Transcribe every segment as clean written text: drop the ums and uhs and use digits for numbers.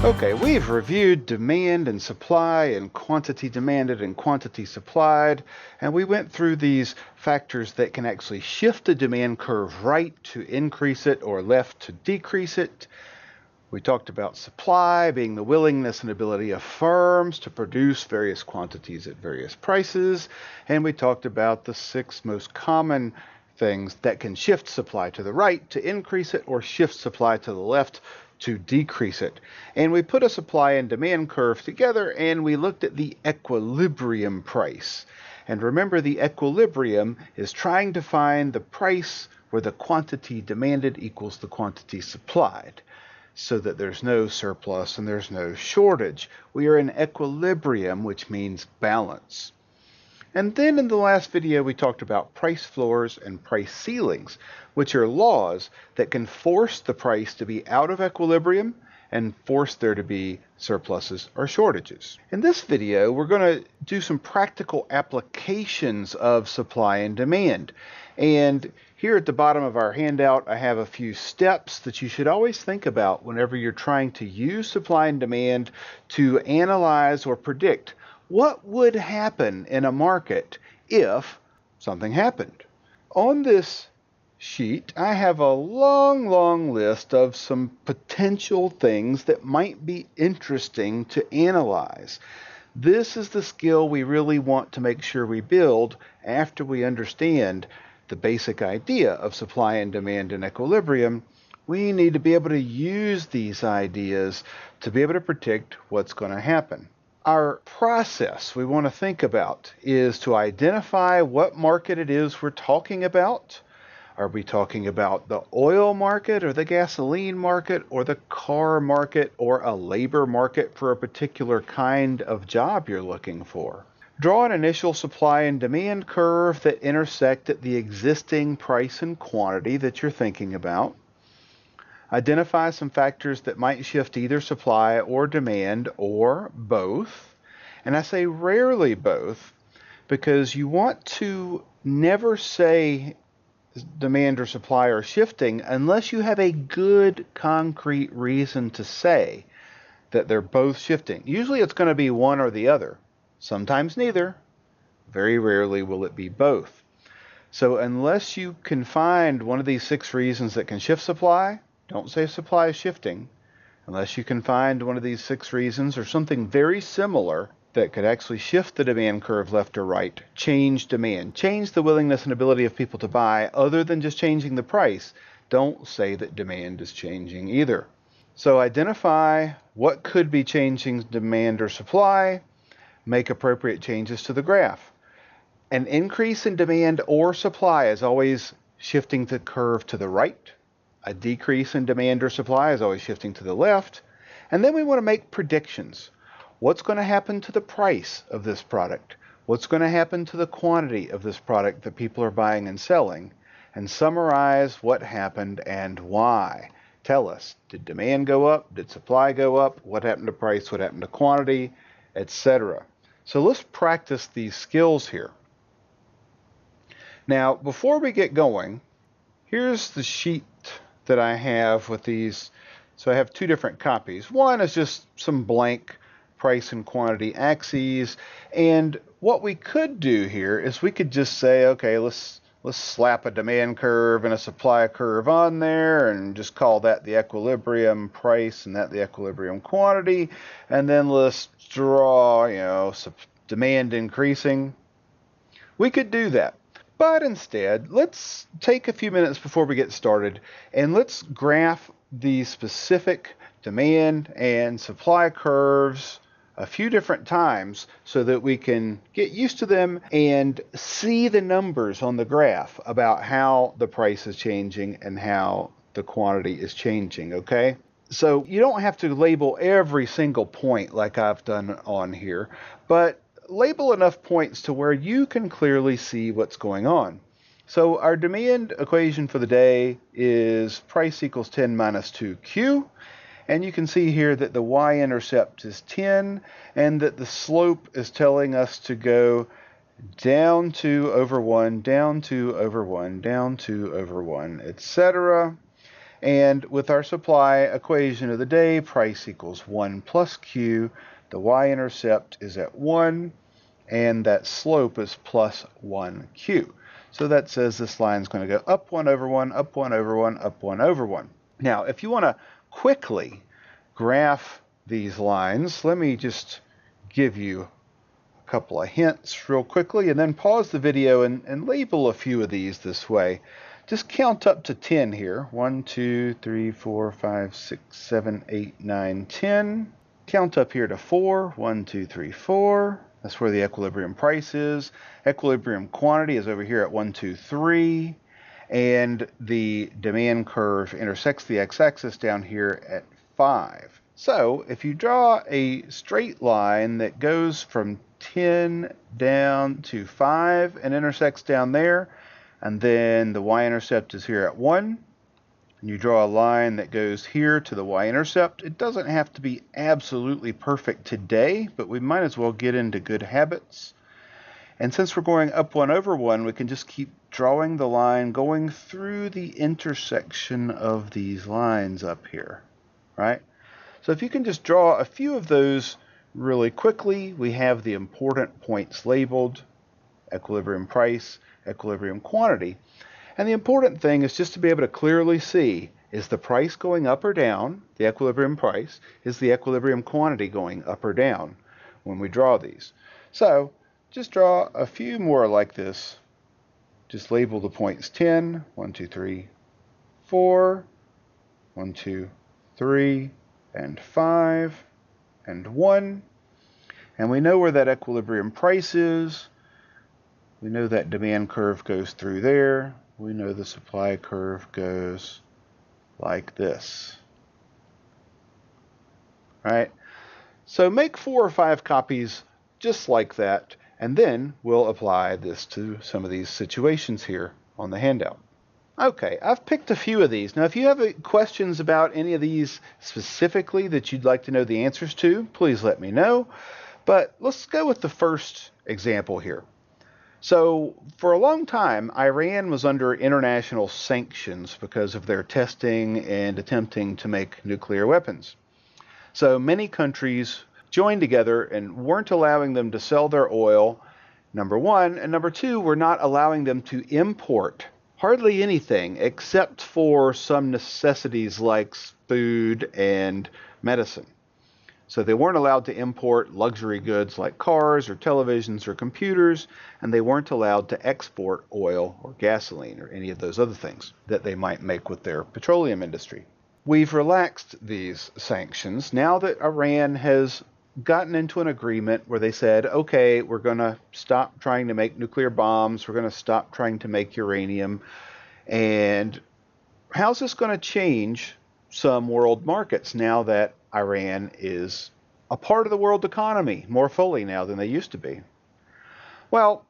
Okay, we've reviewed demand and supply and quantity demanded and quantity supplied, and we went through these factors that can actually shift the demand curve right to increase it or left to decrease it. We talked about supply being the willingness and ability of firms to produce various quantities at various prices, and we talked about the 6 most common things that can shift supply to the right to increase it or shift supply to the left to decrease it. And we put a supply and demand curve together and we looked at the equilibrium price. And remember, the equilibrium is trying to find the price where the quantity demanded equals the quantity supplied, so that there's no surplus and there's no shortage. We are in equilibrium, which means balance. And then in the last video, we talked about price floors and price ceilings, which are laws that can force the price to be out of equilibrium and force there to be surpluses or shortages. In this video, we're going to do some practical applications of supply and demand. And here at the bottom of our handout, I have a few steps that you should always think about whenever you're trying to use supply and demand to analyze or predict what would happen in a market if something happened. On this sheet, I have a long list of some potential things that might be interesting to analyze. This is the skill we really want to make sure we build after we understand the basic idea of supply and demand and equilibrium. We need to be able to use these ideas to be able to predict what's going to happen. Our process we want to think about is to identify what market it is we're talking about. Are we talking about the oil market or the gasoline market or the car market or a labor market for a particular kind of job you're looking for? Draw an initial supply and demand curve that intersect at the existing price and quantity that you're thinking about. Identify some factors that might shift either supply or demand or both. And I say rarely both because you want to never say demand or supply are shifting unless you have a good concrete reason to say that they're both shifting. Usually it's going to be one or the other. Sometimes neither. Very rarely will it be both. So unless you can find one of these 6 reasons that can shift supply, don't say supply is shifting. Unless you can find one of these 6 reasons or something very similar that could actually shift the demand curve left or right, change demand, change the willingness and ability of people to buy other than just changing the price, don't say that demand is changing either. So identify what could be changing demand or supply, make appropriate changes to the graph. An increase in demand or supply is always shifting the curve to the right. A decrease in demand or supply is always shifting to the left. And then we want to make predictions. What's going to happen to the price of this product? What's going to happen to the quantity of this product that people are buying and selling? And summarize what happened and why. Tell us, did demand go up? Did supply go up? What happened to price? What happened to quantity? Etc. So let's practice these skills here. Now, before we get going, here's the sheet that I have with these. So I have 2 different copies. One is just some blank price and quantity axes. And what we could do here is we could just say, okay, let's slap a demand curve and a supply curve on there and just call that the equilibrium price and that the equilibrium quantity. And then let's draw, some demand increasing. We could do that. But instead, let's take a few minutes before we get started and let's graph the specific demand and supply curves a few different times so that we can get used to them and see the numbers on the graph about how the price is changing and how the quantity is changing, okay? So you don't have to label every single point like I've done on here, but label enough points to where you can clearly see what's going on. So our demand equation for the day is price equals 10 minus 2Q. And you can see here that the y-intercept is 10 and that the slope is telling us to go down 2 over 1, down 2 over 1, down 2 over 1, etc. And with our supply equation of the day, price equals 1 plus Q, the y-intercept is at 1, and that slope is plus 1Q. So that says this line is going to go up 1 over 1, up 1 over 1, up 1 over 1. Now, if you want to quickly graph these lines, let me just give you a couple of hints real quickly, and then pause the video and label a few of these this way. Just count up to 10 here. 1, 2, 3, 4, 5, 6, 7, 8, 9, 10. Count up here to 4. 1, 2, 3, 4. That's where the equilibrium price is. Equilibrium quantity is over here at 1, 2, 3. And the demand curve intersects the x-axis down here at 5. So if you draw a straight line that goes from 10 down to 5 and intersects down there, and then the y-intercept is here at 1, and you draw a line that goes here to the y-intercept, it doesn't have to be absolutely perfect today, but we might as well get into good habits. And since we're going up 1 over 1, we can just keep drawing the line going through the intersection of these lines up here, right? So if you can just draw a few of those really quickly, we have the important points labeled: equilibrium price, equilibrium quantity. And the important thing is just to be able to clearly see, is the price going up or down, the equilibrium price, is the equilibrium quantity going up or down when we draw these. So just draw a few more like this. Just label the points 10, 1, 2, 3, 4, 1, 2, 3, and 5, and 1. And we know where that equilibrium price is. We know that demand curve goes through there. We know the supply curve goes like this. Right? So make 4 or 5 copies just like that, and then we'll apply this to some of these situations here on the handout. Okay, I've picked a few of these. Now, if you have questions about any of these specifically that you'd like to know the answers to, please let me know. But let's go with the first example here. So for a long time, Iran was under international sanctions because of their testing and attempting to make nuclear weapons. So many countries joined together and weren't allowing them to sell their oil, number one, and number two, were not allowing them to import hardly anything except for some necessities like food and medicine. So they weren't allowed to import luxury goods like cars or televisions or computers, and they weren't allowed to export oil or gasoline or any of those other things that they might make with their petroleum industry. We've relaxed these sanctions now that Iran has gotten into an agreement where they said, okay, we're going to stop trying to make nuclear bombs, we're going to stop trying to make uranium. And how's this going to change some world markets now that Iran is a part of the world economy more fully now than they used to be? Well,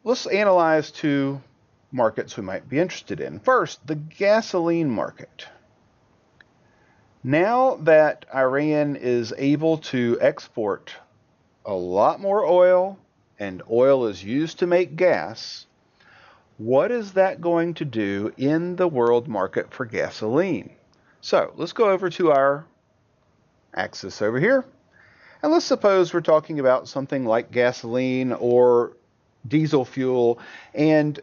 let's analyze 2 markets we might be interested in. First, the gasoline market. Now that Iran is able to export a lot more oil, and oil is used to make gas, what is that going to do in the world market for gasoline? So let's go over to our axis over here, and let's suppose we're talking about something like gasoline or diesel fuel, and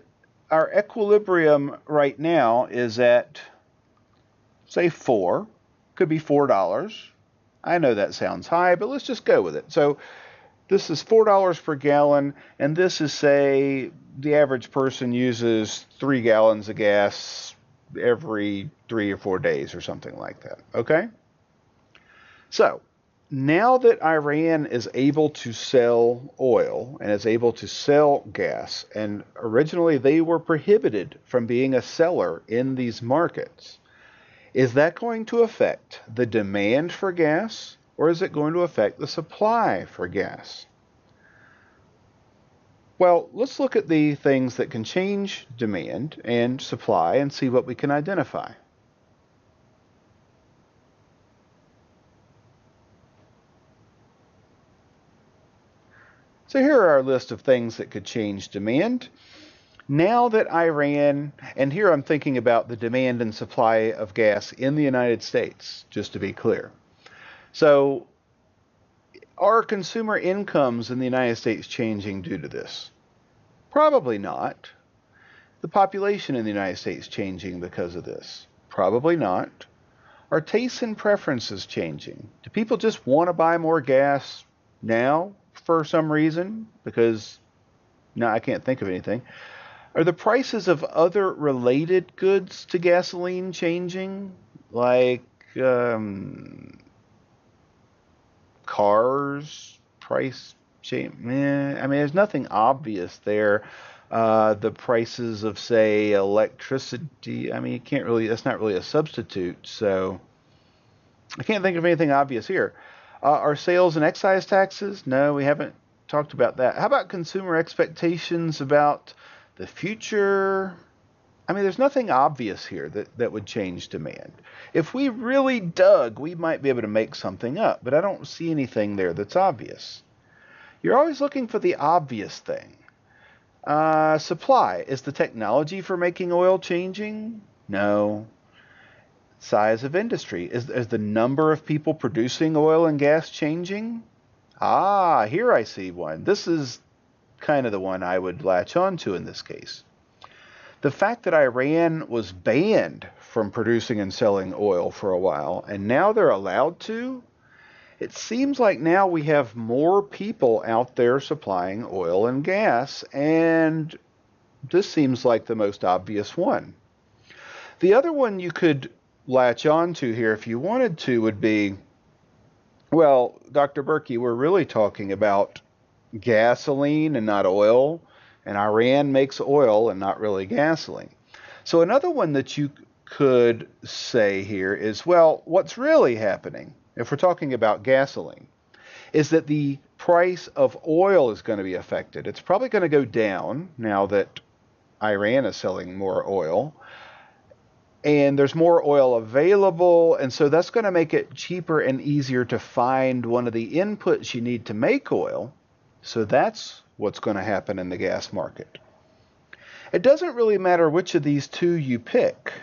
our equilibrium right now is at, say, 4. Could be $4. I know that sounds high, but let's just go with it. So this is $4 per gallon, and this is, say, the average person uses 3 gallons of gas every 3 or 4 days or something like that, okay? So now that Iran is able to sell oil and is able to sell gas, and originally they were prohibited from being a seller in these markets, is that going to affect the demand for gas, or is it going to affect the supply for gas? Well, let's look at the things that can change demand and supply and see what we can identify. So here are our list of things that could change demand. Now that Iran, and here I'm thinking about the demand and supply of gas in the United States, just to be clear. So, are consumer incomes in the United States changing due to this? Probably not. The population in the United States changing because of this? Probably not. Are tastes and preferences changing? Do people just want to buy more gas now for some reason? Because, no, I can't think of anything. Are the prices of other related goods to gasoline changing? Like cars, price change? I mean, there's nothing obvious there. The prices of, say, electricity, I mean, you can't really, that's not really a substitute, so I can't think of anything obvious here. Are sales and excise taxes? No, we haven't talked about that. How about consumer expectations about the future? I mean, there's nothing obvious here that would change demand. If we really dug, we might be able to make something up, but I don't see anything there that's obvious. You're always looking for the obvious thing. Supply. Is the technology for making oil changing? No. Size of industry. Is the number of people producing oil and gas changing? Ah, here I see one. This is kind of the one I would latch on to in this case. The fact that Iran was banned from producing and selling oil for a while, and now they're allowed to, it seems like now we have more people out there supplying oil and gas, and this seems like the most obvious one. The other one you could latch on to here if you wanted to would be, well, Dr. Berkey, we're really talking about gasoline and not oil, and Iran makes oil and not really gasoline. So another one that you could say here is, well, what's really happening, if we're talking about gasoline, is that the price of oil is going to be affected. It's probably going to go down now that Iran is selling more oil, and there's more oil available, and so that's going to make it cheaper and easier to find one of the inputs you need to make oil. So that's what's going to happen in the gas market. It doesn't really matter which of these two you pick.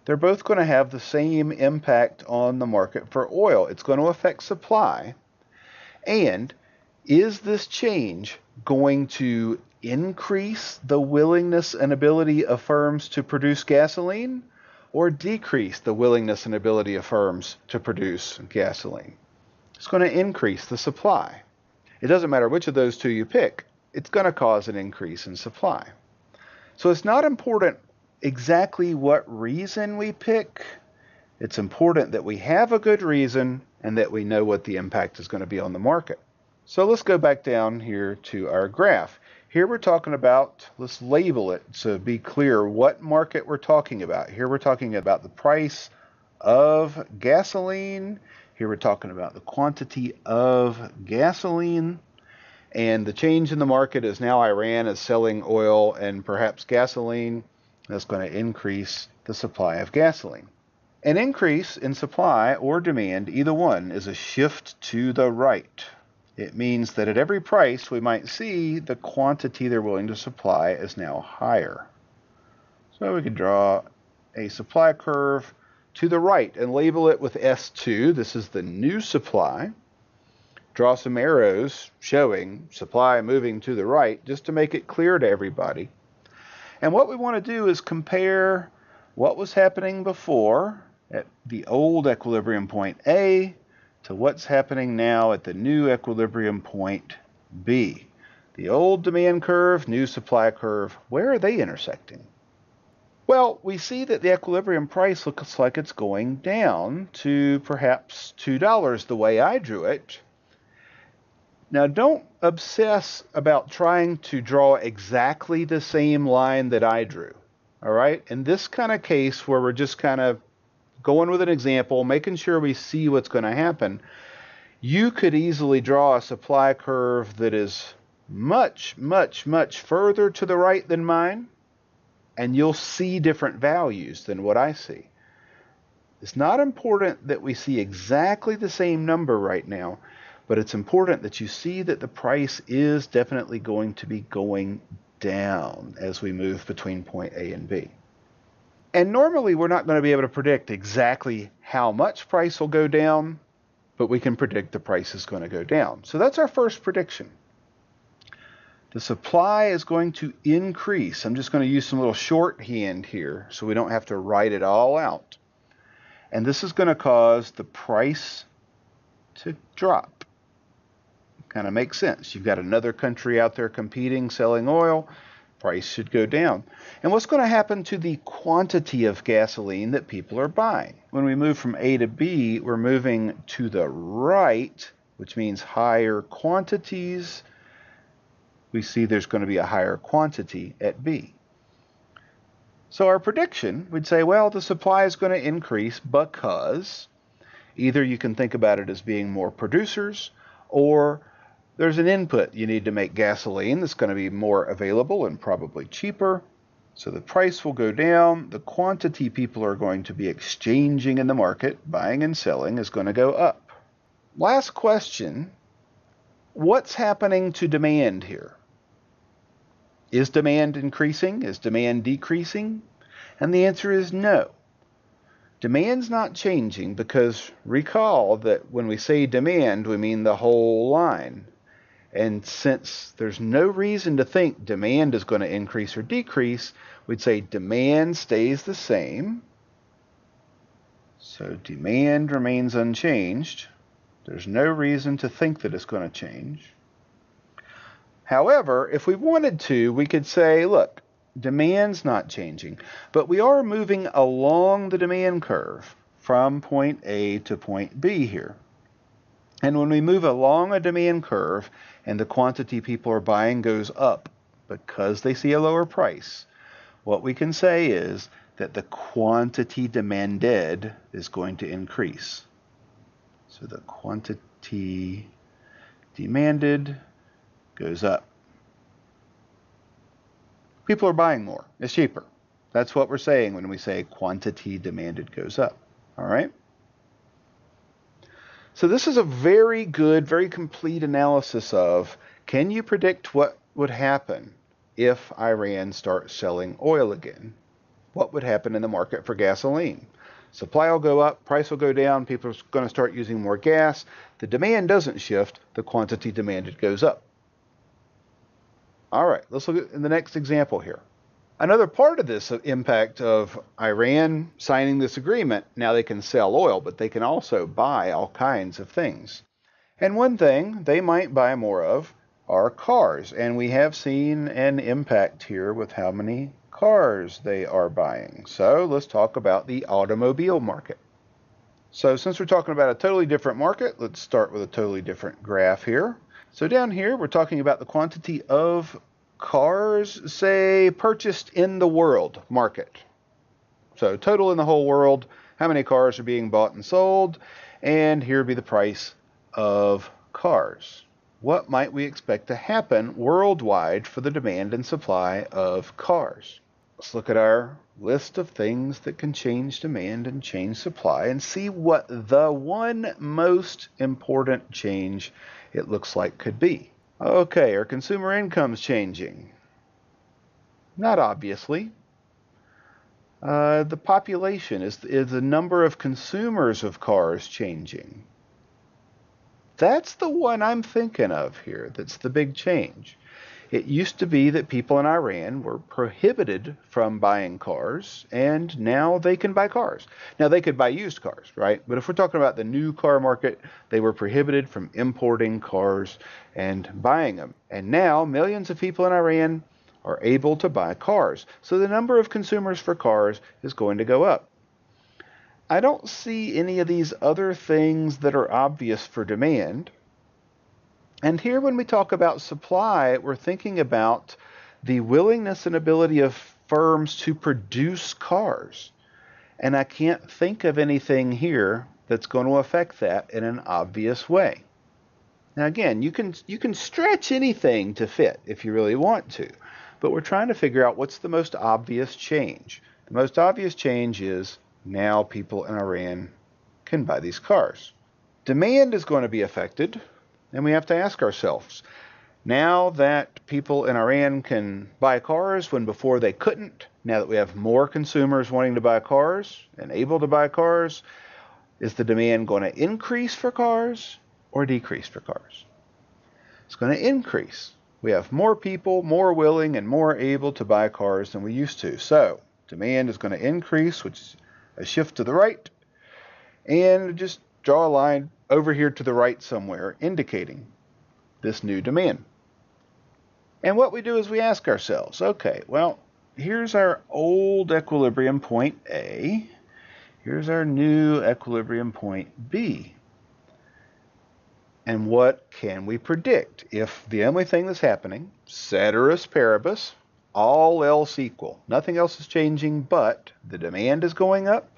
They're both going to have the same impact on the market for oil. It's going to affect supply. And is this change going to increase the willingness and ability of firms to produce gasoline, or decrease the willingness and ability of firms to produce gasoline? It's going to increase the supply. It doesn't matter which of those two you pick. It's going to cause an increase in supply. So it's not important exactly what reason we pick. It's important that we have a good reason and that we know what the impact is going to be on the market. So let's go back down here to our graph. Here we're talking about, let's label it so be clear what market we're talking about. Here we're talking about the price of gasoline. Here we're talking about the quantity of gasoline. And the change in the market is now Iran is selling oil and perhaps gasoline. That's going to increase the supply of gasoline. An increase in supply or demand, either one, is a shift to the right. It means that at every price we might see the quantity they're willing to supply is now higher. So we could draw a supply curve to the right and label it with S2. This is the new supply. Draw some arrows showing supply moving to the right just to make it clear to everybody. And what we want to do is compare what was happening before at the old equilibrium point A to what's happening now at the new equilibrium point B. The old demand curve, new supply curve, where are they intersecting? Well, we see that the equilibrium price looks like it's going down to perhaps $2 the way I drew it. Now, don't obsess about trying to draw exactly the same line that I drew, all right? In this kind of case where we're just kind of going with an example, making sure we see what's going to happen, you could easily draw a supply curve that is much, much, much further to the right than mine, and you'll see different values than what I see. It's not important that we see exactly the same number right now, but it's important that you see that the price is definitely going to be going down as we move between point A and B. And normally we're not going to be able to predict exactly how much price will go down, but we can predict the price is going to go down. So that's our first prediction. The supply is going to increase. I'm just going to use some little shorthand here so we don't have to write it all out. And this is going to cause the price to drop. Kind of makes sense. You've got another country out there competing, selling oil. Price should go down. And what's going to happen to the quantity of gasoline that people are buying? When we move from A to B, we're moving to the right, which means higher quantities. We see there's going to be a higher quantity at B. So our prediction would say, well, the supply is going to increase because either you can think about it as being more producers, or there's an input you need to make gasoline that's going to be more available and probably cheaper. So the price will go down. The quantity people are going to be exchanging in the market, buying and selling, is going to go up. Last question. What's happening to demand here? Is demand increasing? Is demand decreasing? And the answer is no. Demand's not changing because recall that when we say demand, we mean the whole line. And since there's no reason to think demand is going to increase or decrease, we'd say demand stays the same. So demand remains unchanged. There's no reason to think that it's going to change. However, if we wanted to, we could say, look, demand's not changing, but we are moving along the demand curve from point A to point B here. And when we move along a demand curve and the quantity people are buying goes up because they see a lower price, what we can say is that the quantity demanded is going to increase. So the quantity demanded goes up. People are buying more. It's cheaper. That's what we're saying when we say quantity demanded goes up. All right? So this is a very good, very complete analysis of, can you predict what would happen if Iran starts selling oil again? What would happen in the market for gasoline? Supply will go up, price will go down, people are going to start using more gas. The demand doesn't shift, the quantity demanded goes up. All right, let's look at the next example here. Another part of this impact of Iran signing this agreement, now they can sell oil, but they can also buy all kinds of things. And one thing they might buy more of are cars. And we have seen an impact here with how many cars they are buying. So let's talk about the automobile market. So since we're talking about a totally different market, let's start with a totally different graph here. So down here, we're talking about the quantity of cars, say, purchased in the world market. So total in the whole world, how many cars are being bought and sold, and here would be the price of cars. What might we expect to happen worldwide for the demand and supply of cars? Let's look at our list of things that can change demand and change supply and see what the one most important change it looks like could be. Okay, are consumer incomes changing? Not obviously. The population, is the number of consumers of cars changing? That's the one I'm thinking of here. That's the big change. It used to be that people in Iran were prohibited from buying cars, and now they can buy cars. Now, they could buy used cars, right? But if we're talking about the new car market, they were prohibited from importing cars and buying them. And now, millions of people in Iran are able to buy cars. So the number of consumers for cars is going to go up. I don't see any of these other things that are obvious for demand. And here when we talk about supply, we're thinking about the willingness and ability of firms to produce cars. And I can't think of anything here that's going to affect that in an obvious way. Now again, you can stretch anything to fit if you really want to, but we're trying to figure out what's the most obvious change. The most obvious change is now people in Iran can buy these cars. Demand is going to be affected. And we have to ask ourselves, Now that people in Iran can buy cars when before they couldn't, now that we have more consumers wanting to buy cars and able to buy cars, is the demand going to increase for cars or decrease for cars? It's going to increase. We have more people, more willing and more able to buy cars than we used to. So demand is going to increase, which is a shift to the right. And just draw a line over here to the right somewhere, indicating this new demand. And what we do is we ask ourselves, okay, well, here's our old equilibrium point A. Here's our new equilibrium point B. And what can we predict? If the only thing that's happening, ceteris paribus, all else equal, nothing else is changing but the demand is going up,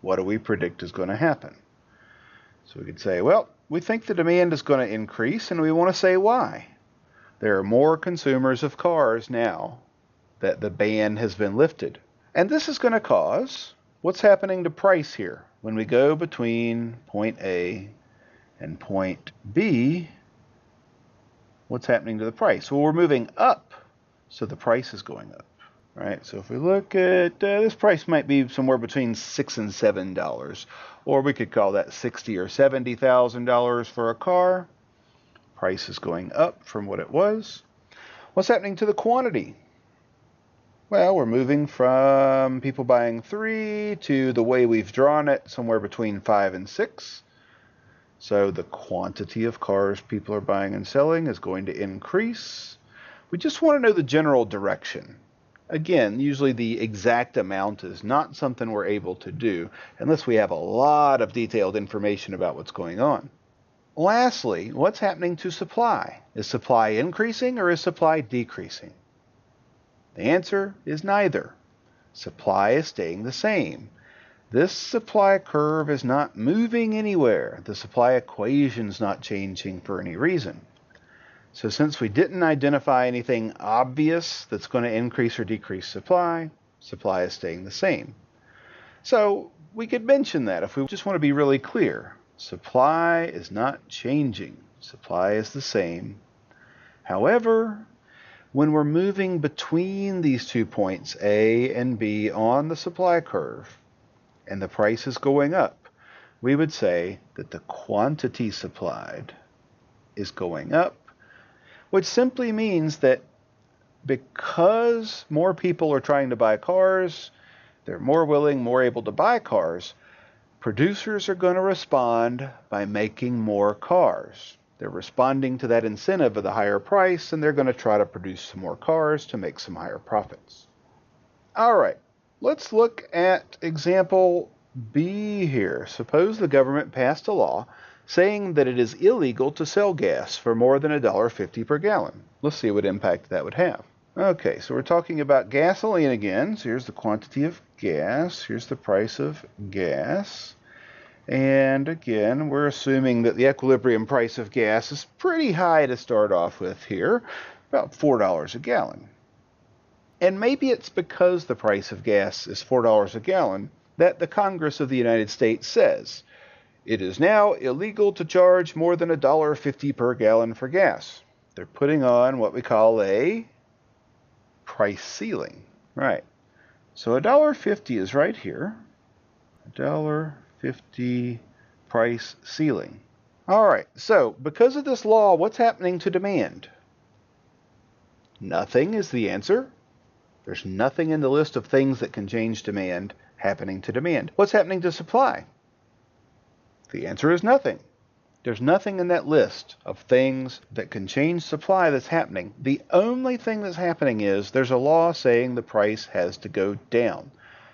what do we predict is going to happen? So we could say, well, we think the demand is going to increase, and we want to say why. There are more consumers of cars now that the ban has been lifted. And this is going to cause what's happening to price here. When we go between point A and point B, what's happening to the price? Well, we're moving up, so the price is going up. Right? So if we look at this price might be somewhere between $6 and $7, or we could call that $60,000 or $70,000 for a car. Price is going up from what it was. What's happening to the quantity? Well, we're moving from people buying 3 to the way we've drawn it, somewhere between 5 and 6. So the quantity of cars people are buying and selling is going to increase. We just want to know the general direction. Again, usually the exact amount is not something we're able to do unless we have a lot of detailed information about what's going on. Lastly, what's happening to supply? Is supply increasing or is supply decreasing? The answer is neither. Supply is staying the same. This supply curve is not moving anywhere. The supply equation is not changing for any reason. So since we didn't identify anything obvious that's going to increase or decrease supply, supply is staying the same. So we could mention that if we just want to be really clear. Supply is not changing. Supply is the same. However, when we're moving between these 2 points, A and B, on the supply curve, and the price is going up, we would say that the quantity supplied is going up, which simply means that because more people are trying to buy cars, they're more willing, more able to buy cars, producers are going to respond by making more cars. They're responding to that incentive of the higher price, and they're going to try to produce some more cars to make some higher profits. All right, let's look at example B here. Suppose the government passed a law saying that it is illegal to sell gas for more than $1.50 per gallon. Let's see what impact that would have. Okay, so we're talking about gasoline again. So here's the quantity of gas. Here's the price of gas. And again, we're assuming that the equilibrium price of gas is pretty high to start off with here, about $4 a gallon. And maybe it's because the price of gas is $4 a gallon that the Congress of the United States says, it is now illegal to charge more than $1.50 per gallon for gas. They're putting on what we call a price ceiling. Right. So $1.50 is right here. $1.50 price ceiling. All right. So because of this law, what's happening to demand? Nothing is the answer. There's nothing in the list of things that can change demand happening to demand. What's happening to supply? The answer is nothing. There's nothing in that list of things that can change supply that's happening. The only thing that's happening is there's a law saying the price has to go down.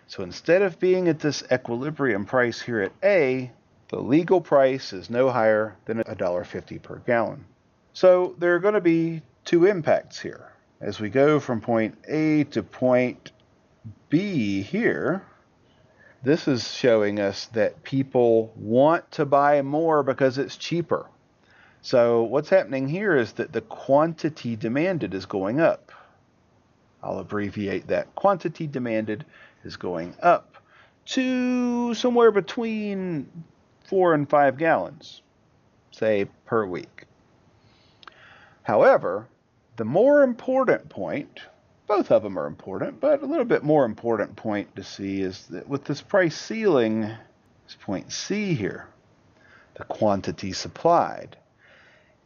So instead of being at this equilibrium price here at A, the legal price is no higher than $1.50 per gallon. So there are going to be two impacts here. As we go from point A to point B here, this is showing us that people want to buy more because it's cheaper. So what's happening here is that the quantity demanded is going up. I'll abbreviate that. Quantity demanded is going up to somewhere between 4 and 5 gallons, say, per week. However, the more important point, both of them are important, but a little bit more important point to see is that with this price ceiling, this point C here, the quantity supplied.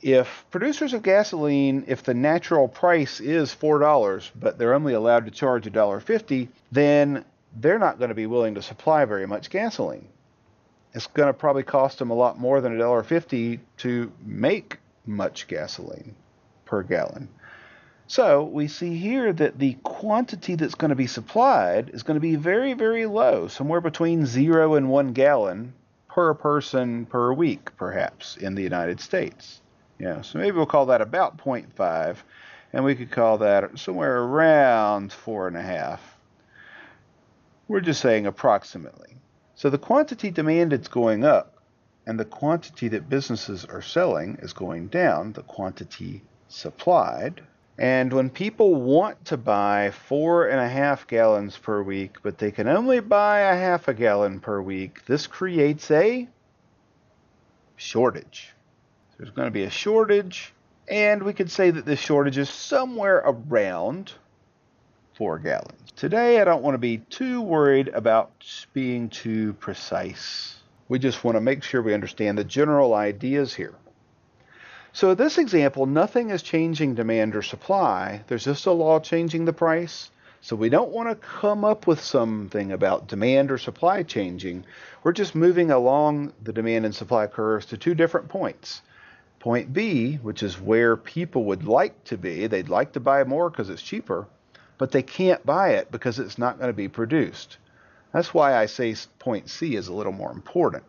If producers of gasoline, if the natural price is $4, but they're only allowed to charge $1.50, then they're not going to be willing to supply very much gasoline. It's going to probably cost them a lot more than $1.50 to make much gasoline per gallon. So we see here that the quantity that's going to be supplied is going to be very, very low, somewhere between 0 and 1 gallon per person per week, perhaps, in the United States. Yeah, so maybe we'll call that about 0.5, and we could call that somewhere around 4.5. We're just saying approximately. So the quantity demanded is going up, and the quantity that businesses are selling is going down, the quantity supplied. And when people want to buy 4.5 gallons per week, but they can only buy a half a gallon per week, this creates a shortage. There's going to be a shortage, and we could say that this shortage is somewhere around 4 gallons. Today, I don't want to be too worried about being too precise. We just want to make sure we understand the general ideas here. So in this example, nothing is changing demand or supply. There's just a law changing the price. So we don't want to come up with something about demand or supply changing. We're just moving along the demand and supply curves to two different points. Point B, which is where people would like to be. They'd like to buy more because it's cheaper, but they can't buy it because it's not going to be produced. That's why I say point C is a little more important.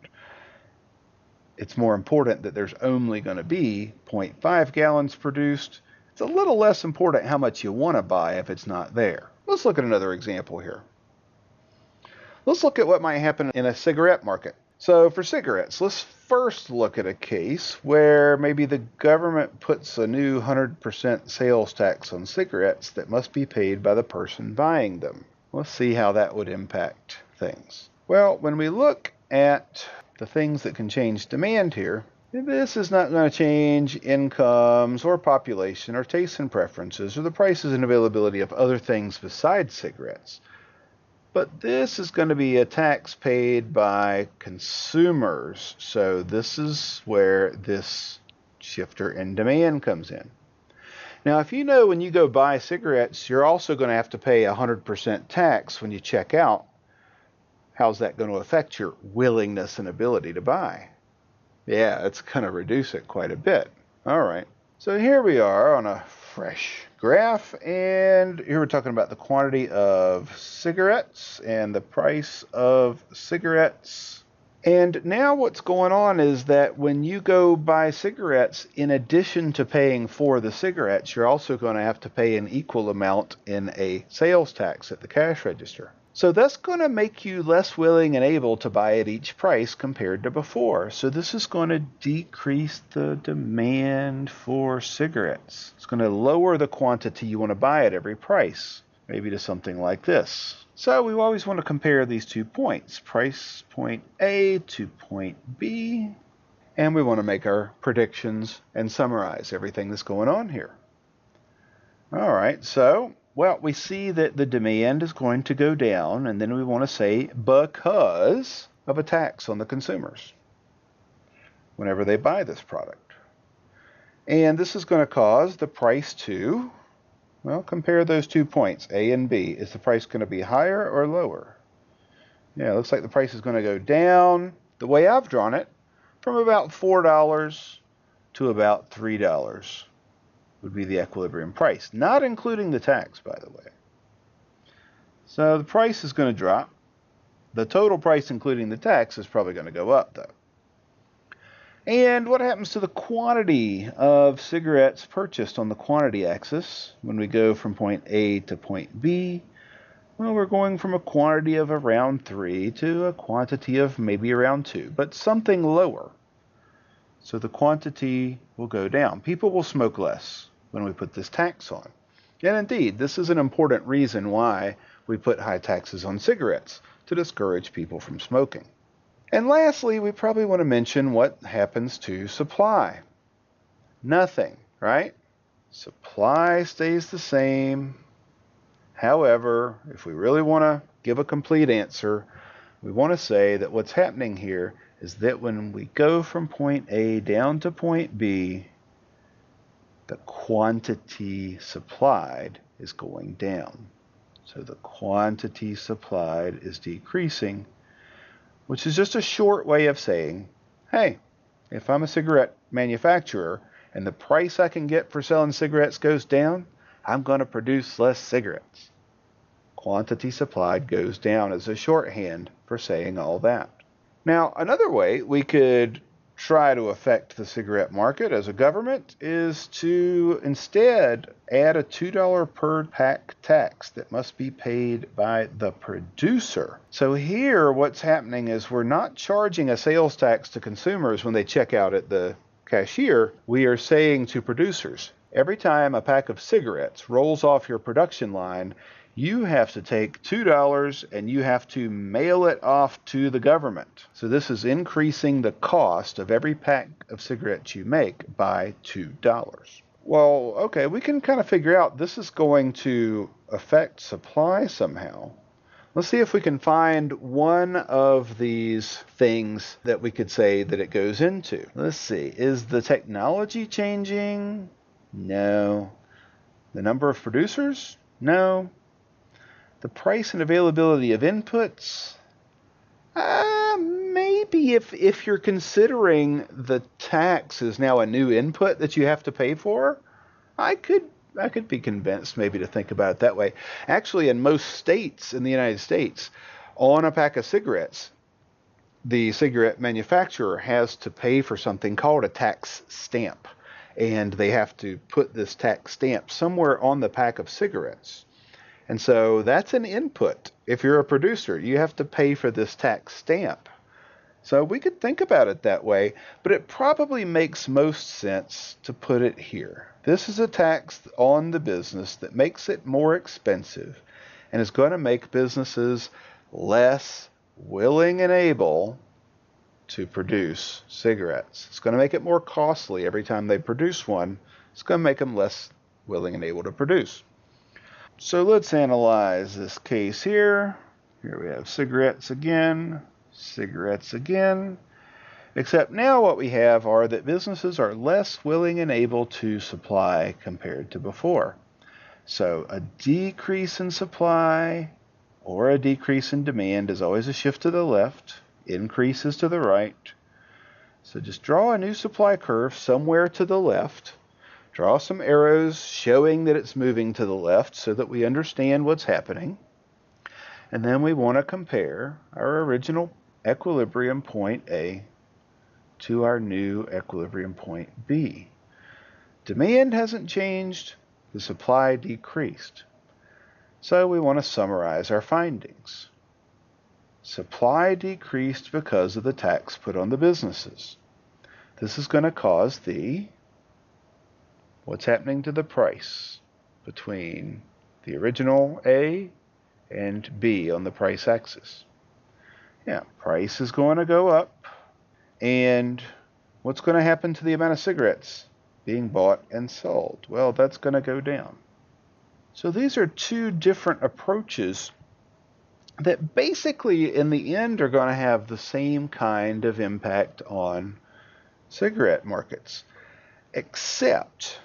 It's more important that there's only going to be 0.5 gallons produced. It's a little less important how much you want to buy if it's not there. Let's look at another example here. Let's look at what might happen in a cigarette market. So for cigarettes, let's first look at a case where maybe the government puts a new 100% sales tax on cigarettes that must be paid by the person buying them. Let's see how that would impact things. Well, when we look at the things that can change demand here, this is not going to change incomes or population or tastes and preferences or the prices and availability of other things besides cigarettes. But this is going to be a tax paid by consumers. So this is where this shifter in demand comes in. Now, if you know when you go buy cigarettes, you're also going to have to pay 100% tax when you check out, how's that going to affect your willingness and ability to buy? Yeah, it's going to reduce it quite a bit. All right. So here we are on a fresh graph, and here we're talking about the quantity of cigarettes and the price of cigarettes. And now what's going on is that when you go buy cigarettes, in addition to paying for the cigarettes, you're also going to have to pay an equal amount in a sales tax at the cash register. So that's going to make you less willing and able to buy at each price compared to before. So this is going to decrease the demand for cigarettes. It's going to lower the quantity you want to buy at every price, maybe to something like this. So we always want to compare these 2 points, price point A to point B, and we want to make our predictions and summarize everything that's going on here. All right, so well, we see that the demand is going to go down, and then we want to say because of a tax on the consumers whenever they buy this product. And this is going to cause the price to, well, compare those 2 points, A and B. Is the price going to be higher or lower? Yeah, it looks like the price is going to go down, the way I've drawn it, from about $4 to about $3. Would be the equilibrium price, not including the tax, by the way. So the price is going to drop. The total price, including the tax, is probably going to go up, though. And what happens to the quantity of cigarettes purchased on the quantity axis when we go from point A to point B? Well, we're going from a quantity of around 3 to a quantity of maybe around 2, but something lower. So the quantity will go down. People will smoke less when we put this tax on. And indeed, this is an important reason why we put high taxes on cigarettes, to discourage people from smoking. And lastly, we probably want to mention what happens to supply. Nothing, right? Supply stays the same. However, if we really want to give a complete answer, we want to say that what's happening here is that when we go from point A down to point B, the quantity supplied is going down. So the quantity supplied is decreasing, which is just a short way of saying, hey, if I'm a cigarette manufacturer and the price I can get for selling cigarettes goes down, I'm going to produce less cigarettes. Quantity supplied goes down as a shorthand for saying all that. Now, another way we could try to affect the cigarette market as a government is to instead add a $2 per pack tax that must be paid by the producer. So here what's happening is we're not charging a sales tax to consumers when they check out at the cashier. We are saying to producers, every time a pack of cigarettes rolls off your production line, you have to take $2 and you have to mail it off to the government. So this is increasing the cost of every pack of cigarettes you make by $2. Well, okay, we can kind of figure out this is going to affect supply somehow. Let's see if we can find one of these things that we could say that it goes into. Let's see, is the technology changing? No. The number of producers? No. The price and availability of inputs? Maybe if you're considering the tax is now a new input that you have to pay for, I could be convinced maybe to think about it that way. Actually, in most states in the United States, on a pack of cigarettes, the cigarette manufacturer has to pay for something called a tax stamp. And they have to put this tax stamp somewhere on the pack of cigarettes. And so that's an input. If you're a producer, you have to pay for this tax stamp. So we could think about it that way, but it probably makes most sense to put it here. This is a tax on the business that makes it more expensive and is going to make businesses less willing and able to produce cigarettes. It's going to make it more costly every time they produce one. It's going to make them less willing and able to produce. So let's analyze this case here. Here we have cigarettes again, except now what we have are that businesses are less willing and able to supply compared to before. So a decrease in supply or a decrease in demand is always a shift to the left, increases to the right. So just draw a new supply curve somewhere to the left. Draw some arrows showing that it's moving to the left so that we understand what's happening. And then we want to compare our original equilibrium point A to our new equilibrium point B. Demand hasn't changed, the supply decreased. So we want to summarize our findings. Supply decreased because of the tax put on the businesses. This is going to cause what's happening to the price between the original A and B on the price axis. Yeah, price is going to go up. And what's going to happen to the amount of cigarettes being bought and sold? Well, that's going to go down. So these are two different approaches that basically in the end are going to have the same kind of impact on cigarette markets, except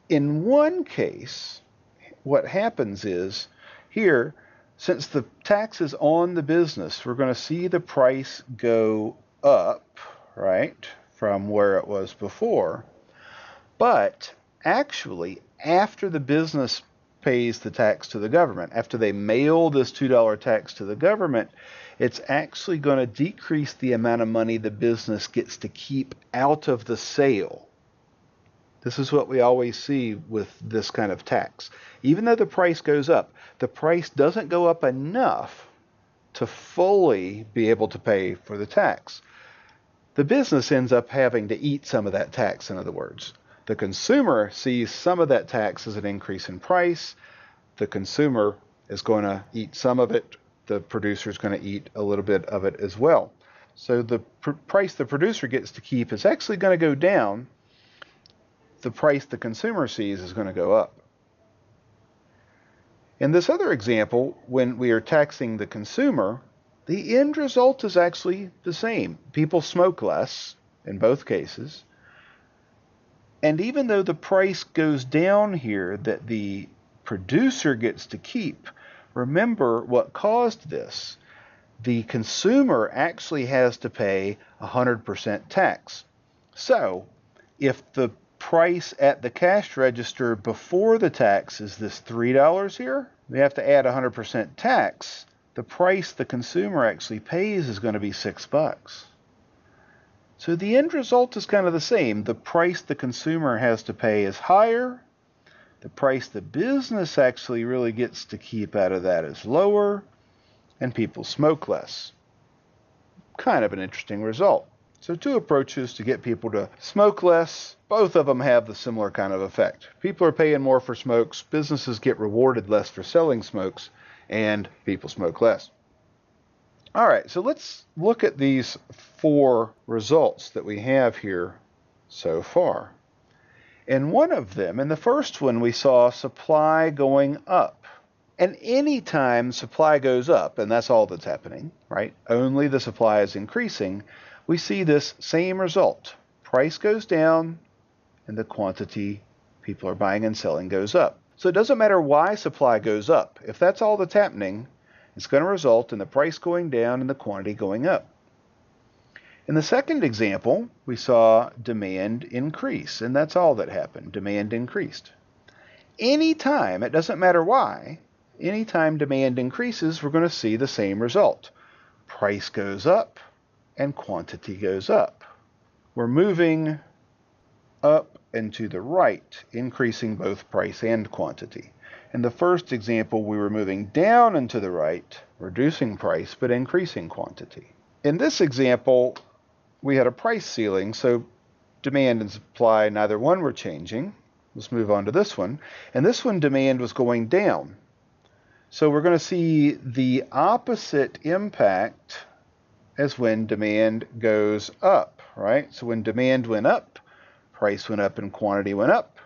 in one case, what happens is here, since the tax is on the business, we're going to see the price go up, right, from where it was before. But actually, after the business pays the tax to the government, after they mail this $2 tax to the government, it's actually going to decrease the amount of money the business gets to keep out of the sale. This is what we always see with this kind of tax. Even though the price goes up, the price doesn't go up enough to fully be able to pay for the tax. The business ends up having to eat some of that tax, in other words. The consumer sees some of that tax as an increase in price. The consumer is going to eat some of it. The producer is going to eat a little bit of it as well. So the price the producer gets to keep is actually going to go down the price the consumer sees is going to go up. In this other example, when we are taxing the consumer, the end result is actually the same. People smoke less in both cases. And even though the price goes down here that the producer gets to keep, remember what caused this. The consumer actually has to pay 100% tax. So if the price at the cash register before the tax is this $3 here, we have to add 100% tax. The price the consumer actually pays is going to be $6. So the end result is kind of the same. The price the consumer has to pay is higher. The price the business actually really gets to keep out of that is lower, and people smoke less. Kind of an interesting result. So two approaches to get people to smoke less. Both of them have the similar kind of effect. People are paying more for smokes, businesses get rewarded less for selling smokes, and people smoke less. All right, so let's look at these 4 results that we have here so far. In one of them, in the first one, we saw supply going up. And any time supply goes up, and that's all that's happening, right? Only the supply is increasing, we see this same result. Price goes down, and the quantity people are buying and selling goes up. So it doesn't matter why supply goes up. If that's all that's happening, it's going to result in the price going down and the quantity going up. In the second example, we saw demand increase, and that's all that happened. Demand increased. Anytime, it doesn't matter why, anytime demand increases, we're going to see the same result. Price goes up and quantity goes up. We're moving up and to the right, increasing both price and quantity. In the first example, we were moving down and to the right, reducing price but increasing quantity. In this example, we had a price ceiling, so demand and supply, neither one were changing. Let's move on to this one. And this one, demand was going down. So we're going to see the opposite impact as when demand goes up, right? So when demand went up, price went up and quantity went up.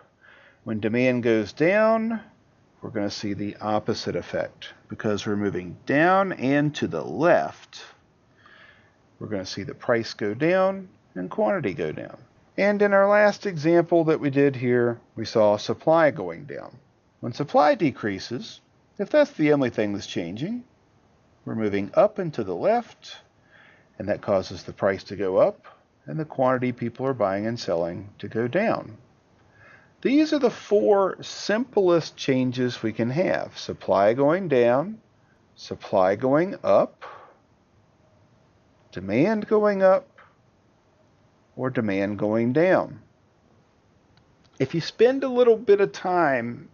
When demand goes down, we're going to see the opposite effect. Because we're moving down and to the left, we're going to see the price go down and quantity go down. And in our last example that we did here, we saw supply going down. When supply decreases, if that's the only thing that's changing, we're moving up and to the left, and that causes the price to go up and the quantity people are buying and selling to go down. These are the 4 simplest changes we can have. Supply going down, supply going up, demand going up, or demand going down. If you spend a little bit of time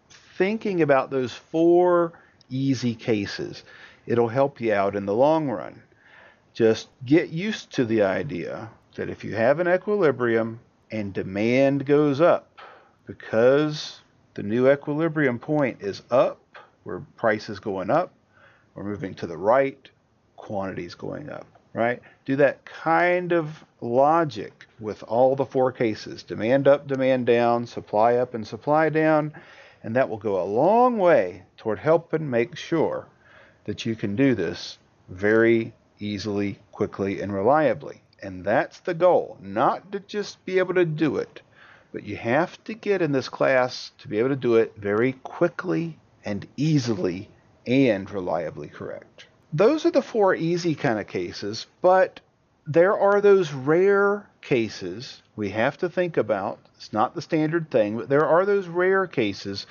thinking about those 4 easy cases, it'll help you out in the long run. Just get used to the idea that if you have an equilibrium and demand goes up, because the new equilibrium point is up, where price is going up, we're moving to the right, quantity is going up, right? Do that kind of logic with all the 4 cases. Demand up, demand down, supply up and supply down, and that will go a long way toward helping make sure that you can do this very easily, quickly, and reliably. And that's the goal, not to just be able to do it, but you have to get in this class to be able to do it very quickly and easily and reliably correct. Those are the 4 easy kind of cases, but there are those rare cases we have to think about. It's not the standard thing, but there are those rare cases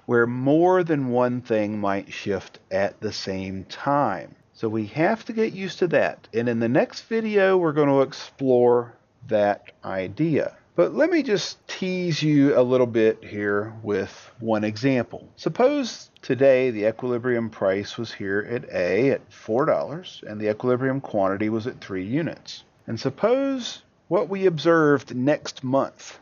where more than one thing might shift at the same time. So we have to get used to that. And in the next video, we're going to explore that idea. But let me just tease you a little bit here with one example. Suppose today the equilibrium price was here at A at $4 and the equilibrium quantity was at 3 units. And suppose what we observed next month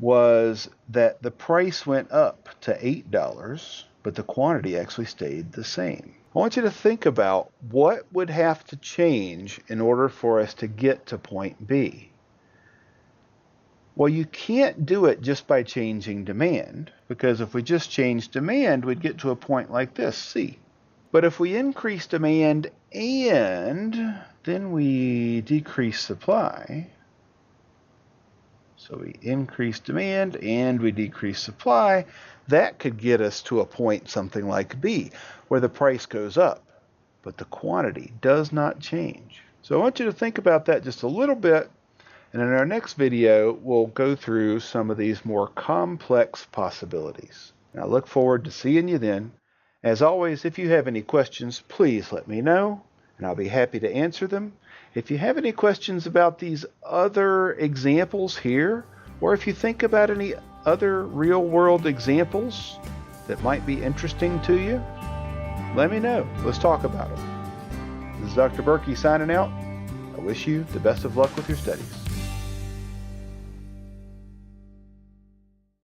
was that the price went up to $8, but the quantity actually stayed the same. I want you to think about what would have to change in order for us to get to point B. Well, you can't do it just by changing demand, because if we just change demand, we'd get to a point like this, C. But if we increase demand and then we decrease supply, so we increase demand and we decrease supply, that could get us to a point something like B, where the price goes up, but the quantity does not change. So I want you to think about that just a little bit, and in our next video, we'll go through some of these more complex possibilities. And I look forward to seeing you then. As always, if you have any questions, please let me know, and I'll be happy to answer them. If you have any questions about these other examples here, or if you think about any other real-world examples that might be interesting to you, let me know. Let's talk about them. This is Dr. Berkey signing out. I wish you the best of luck with your studies.